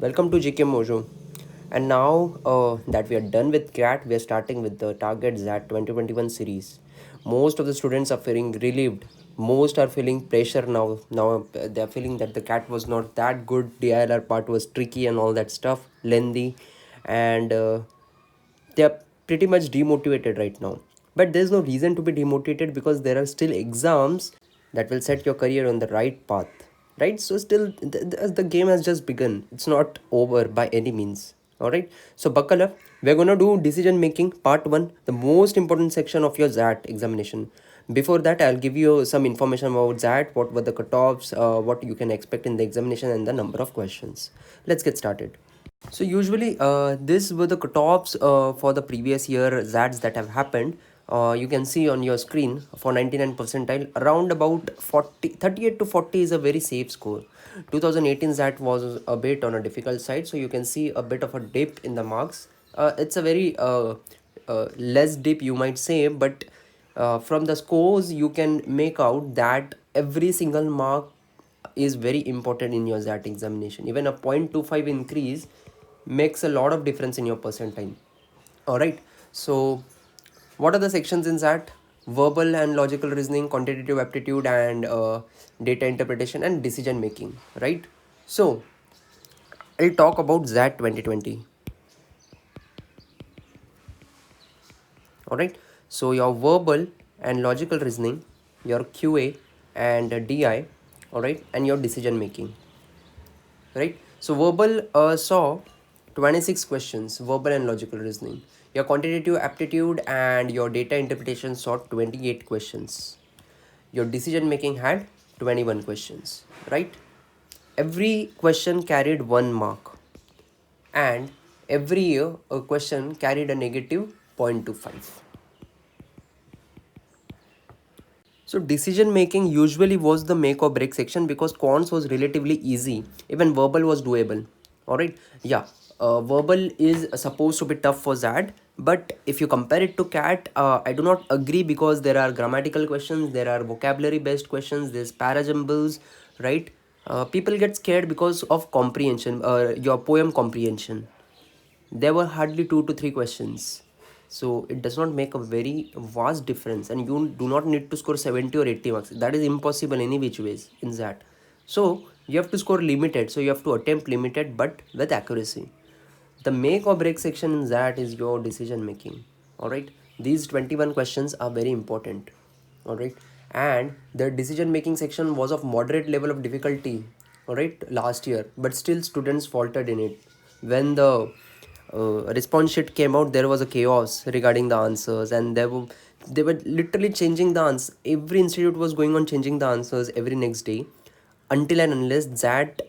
Welcome to GK Mojo. And now that we are done with CAT, we are starting with the Target ZAT 2021 series. Most of the students are feeling relieved. Most are feeling pressure now. Now they are feeling that the CAT was not that good. The ILR part was tricky and all that stuff, lengthy, and they are pretty much demotivated right now. But there's no reason to be demotivated because there are still exams that will set your career on the right path, right? So still the game has just begun. It's not over by any means. All right, so buckle up. We're gonna do decision making part 1, the most important section of your ZAT examination. Before that, I'll give you some information about ZAT, what were the cutoffs, what you can expect in the examination, and the number of questions. Let's get started. So usually, these were the cutoffs for the previous year ZADs that have happened. You can see on your screen for 99 percentile, around about 38 to 40 is a very safe score. 2018 ZAT was a bit on a difficult side, so you can see a bit of a dip in the marks. It's a very less dip, you might say, but from the scores, you can make out that every single mark is very important in your ZAT examination. Even a 0.25 increase makes a lot of difference in your percentile. All right, so what are the sections in ZAT? Verbal and logical reasoning, quantitative aptitude, and data interpretation and decision making, right? So I'll talk about ZAT 2020. All right, so your verbal and logical reasoning, your QA and DI, all right, and your decision making, right? So verbal saw 26 questions, verbal and logical reasoning. Your quantitative aptitude and your data interpretation saw 28 questions. Your decision making had 21 questions, right? Every question carried 1 mark, and every year a question carried a negative 0.25. So decision making usually was the make or break section because quants was relatively easy. Even verbal was doable. All right. Yeah. Verbal is supposed to be tough for ZAD, but if you compare it to CAT, I do not agree because there are grammatical questions, there are vocabulary based questions, there's parajumbles, right? People get scared because of comprehension, your poem comprehension. There were hardly 2 to 3 questions, so it does not make a very vast difference, and you do not need to score 70 or 80 marks. That is impossible any which ways in that. So you have to score limited, so you have to attempt limited but with accuracy. The make or break section in that is your decision making. All right, these 21 questions are very important. All right, and the decision making section was of moderate level of difficulty, all right, last year, but still students faltered in it. When the response sheet came out, there was a chaos regarding the answers, and they were literally changing the answers. Every institute was going on changing the answers every next day, until and unless that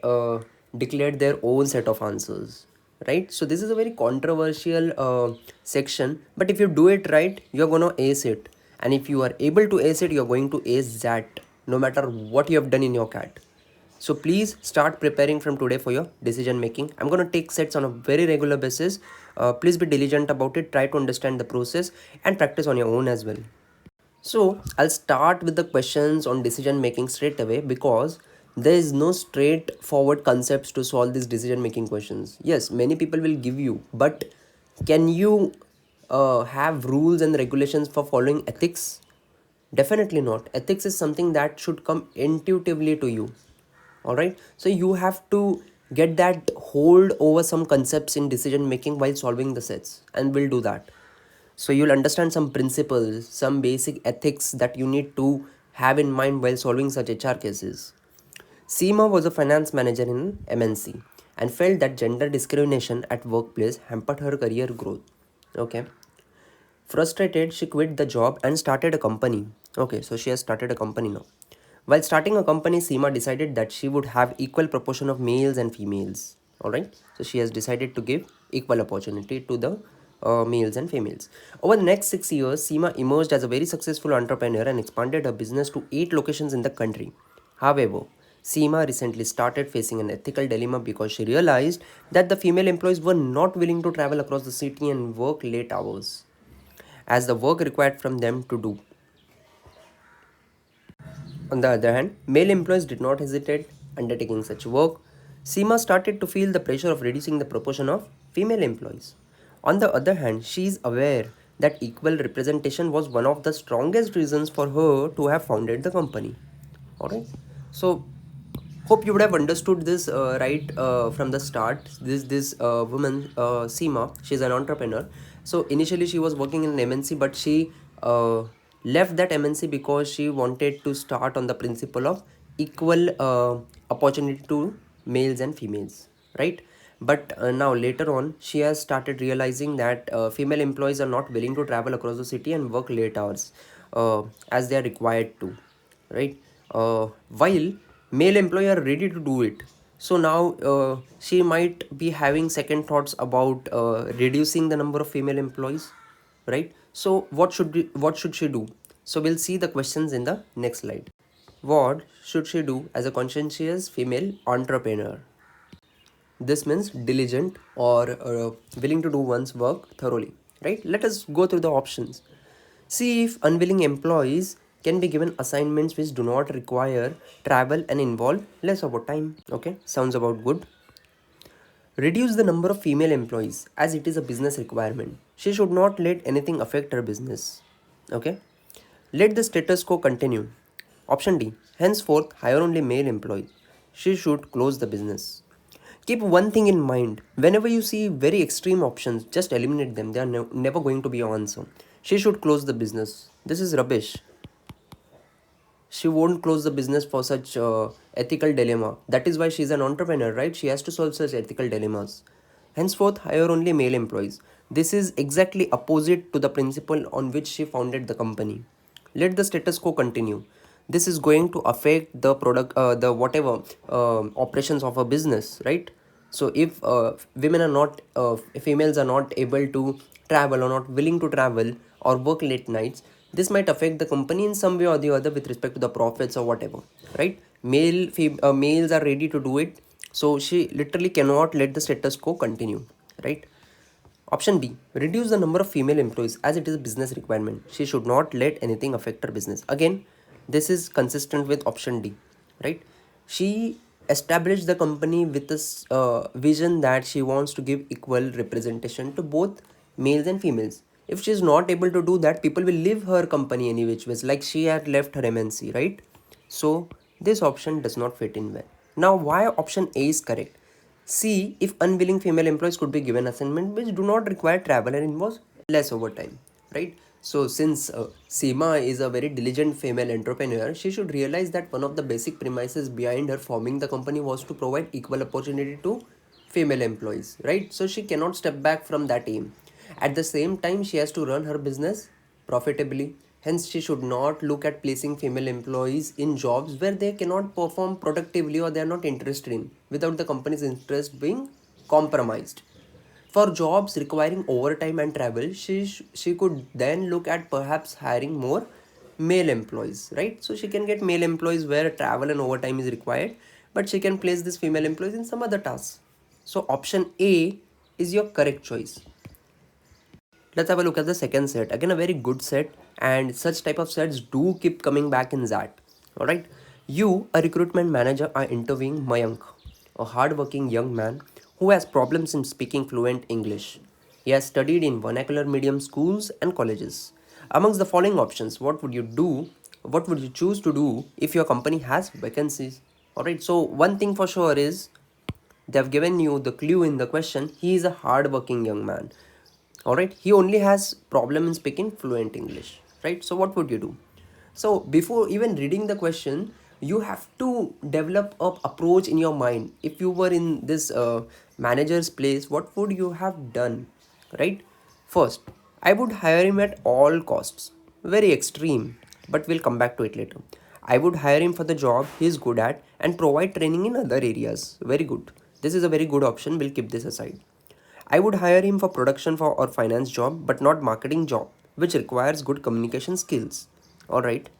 declared their own set of answers, right? So this is a very controversial section, but if you do it right, you're going to ace it. And if you are able to ace it, you're going to ace that no matter what you have done in your CAT. So please start preparing from today for your decision making. I'm going to take sets on a very regular basis. Please be diligent about it, try to understand the process, and practice on your own as well. So I'll start with the questions on decision making straight away because there is no straightforward concepts to solve these decision making questions. Yes, many people will give you, but can you have rules and regulations for following ethics? Definitely not. Ethics is something that should come intuitively to you. All right, so you have to get that hold over some concepts in decision making while solving the sets, and we'll do that. So you'll understand some principles, some basic ethics that you need to have in mind while solving such HR cases. Seema was a finance manager in MNC and felt that gender discrimination at workplace hampered her career growth. Okay. Frustrated, she quit the job and started a company. Okay, so she has started a company now. While starting a company, Seema decided that she would have equal proportion of males and females. All right, so she has decided to give equal opportunity to the males and females. Over the next 6 years, Seema emerged as a very successful entrepreneur and expanded her business to 8 locations in the country. However, Seema recently started facing an ethical dilemma because she realized that the female employees were not willing to travel across the city and work late hours as the work required from them to do. On the other hand, male employees did not hesitate undertaking such work. Seema started to feel the pressure of reducing the proportion of female employees. On the other hand, she is aware that equal representation was one of the strongest reasons for her to have founded the company. Alright, so hope you would have understood this right from the start. This woman, Seema, she's an entrepreneur. So initially she was working in an MNC, but she left that MNC because she wanted to start on the principle of equal opportunity to males and females, right? But now later on, she has started realizing that female employees are not willing to travel across the city and work late hours as they are required to, right? While male employer are ready to do it. So now she might be having second thoughts about reducing the number of female employees, right? So what should she do? So we'll see the questions in the next slide. What should she do as a conscientious female entrepreneur? This means diligent or willing to do one's work thoroughly, right? Let us go through the options. See if unwilling employees can be given assignments which do not require travel and involve less overtime. Okay, sounds about good. Reduce the number of female employees as it is a business requirement. She should not let anything affect her business. Okay, let the status quo continue. Option D. Henceforth, hire only male employees. She should close the business. Keep one thing in mind. Whenever you see very extreme options, just eliminate them. They are never going to be your answer. She should close the business. This is rubbish. She won't close the business for such ethical dilemma. That is why she's an entrepreneur, right? She has to solve such ethical dilemmas. Henceforth, hire only male employees. This is exactly opposite to the principle on which she founded the company. Let the status quo continue. This is going to affect the product, the whatever operations of a business, right? So if women are not, females are not able to travel or not willing to travel or work late nights, this might affect the company in some way or the other with respect to the profits or whatever, right? Males are ready to do it, so she literally cannot let the status quo continue, right? Option B, reduce the number of female employees as it is a business requirement. She should not let anything affect her business. Again, this is consistent with option D, right? She established the company with this vision that she wants to give equal representation to both males and females. If she is not able to do that, people will leave her company any which ways, like she had left her MNC, right? So this option does not fit in well. Now, why option A is correct? See if unwilling female employees could be given assignment which do not require travel and involves less overtime, right? So since Seema is a very diligent female entrepreneur, she should realize that one of the basic premises behind her forming the company was to provide equal opportunity to female employees, right? So she cannot step back from that aim. At the same time, she has to run her business profitably. Hence, she should not look at placing female employees in jobs where they cannot perform productively or they are not interested in without the company's interest being compromised. For jobs requiring overtime and travel, she could then look at perhaps hiring more male employees, right? So she can get male employees where travel and overtime is required, but she can place these female employees in some other tasks. So option A is your correct choice. Let's have a look at the second set. Again, a very good set, and such type of sets do keep coming back in that. All right, you, a recruitment manager, are interviewing Mayank, a hardworking young man who has problems in speaking fluent English. He has studied in vernacular medium schools and colleges. Amongst the following options, what would you do? What would you choose to do if your company has vacancies? All right, so one thing for sure is they've given you the clue in the question. He is a hardworking young man. All right, he only has problem in speaking fluent English, right? So what would you do? So before even reading the question, you have to develop a approach in your mind. If you were in this manager's place, what would you have done, right? First, I would hire him at all costs. Very extreme, but we'll come back to it later. I would hire him for the job he's good at and provide training in other areas. Very good. This is a very good option. We'll keep this aside. I would hire him for production for or finance job, but not marketing job, which requires good communication skills. All right.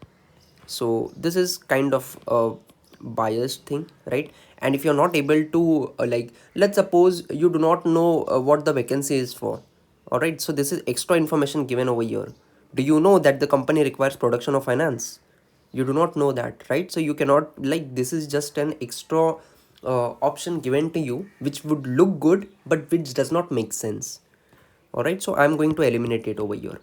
So this is kind of a biased thing, right? And if you're not able to like, let's suppose you do not know what the vacancy is for. All right. So this is extra information given over here. Do you know that the company requires production or finance? You do not know that, right? So you cannot, like, this is just an extra option given to you which would look good but which does not make sense. All right, so I'm going to eliminate it over here.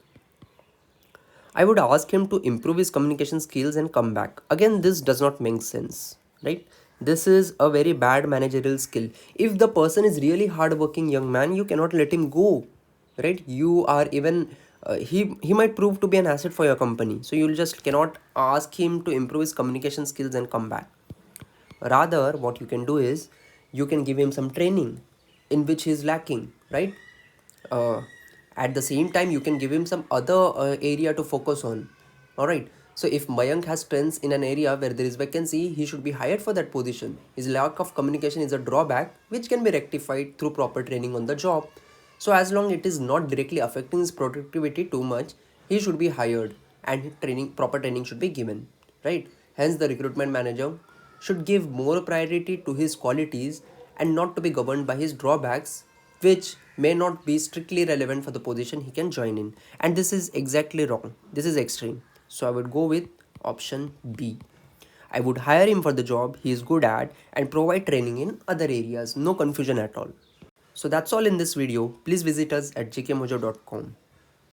I would ask him to improve his communication skills and come back. Again, this does not make sense, right? This is a very bad managerial skill. If the person is really hardworking young man, you cannot let him go, right? You are even he might prove to be an asset for your company. So you just cannot ask him to improve his communication skills and come back. Rather, what you can do is you can give him some training in which he is lacking, right? uh, at the same time you can give him some other area to focus on. All right, so if Mayank has strengths in an area where there is vacancy, he should be hired for that position. His lack of communication is a drawback which can be rectified through proper training on the job. So as long it is not directly affecting his productivity too much, he should be hired and training, proper training should be given, right? Hence the recruitment manager should give more priority to his qualities and not to be governed by his drawbacks, which may not be strictly relevant for the position he can join in. And this is exactly wrong. This is extreme. So I would go with option B. I would hire him for the job he is good at and provide training in other areas. No confusion at all. So that's all in this video. Please visit us at jkmojo.com.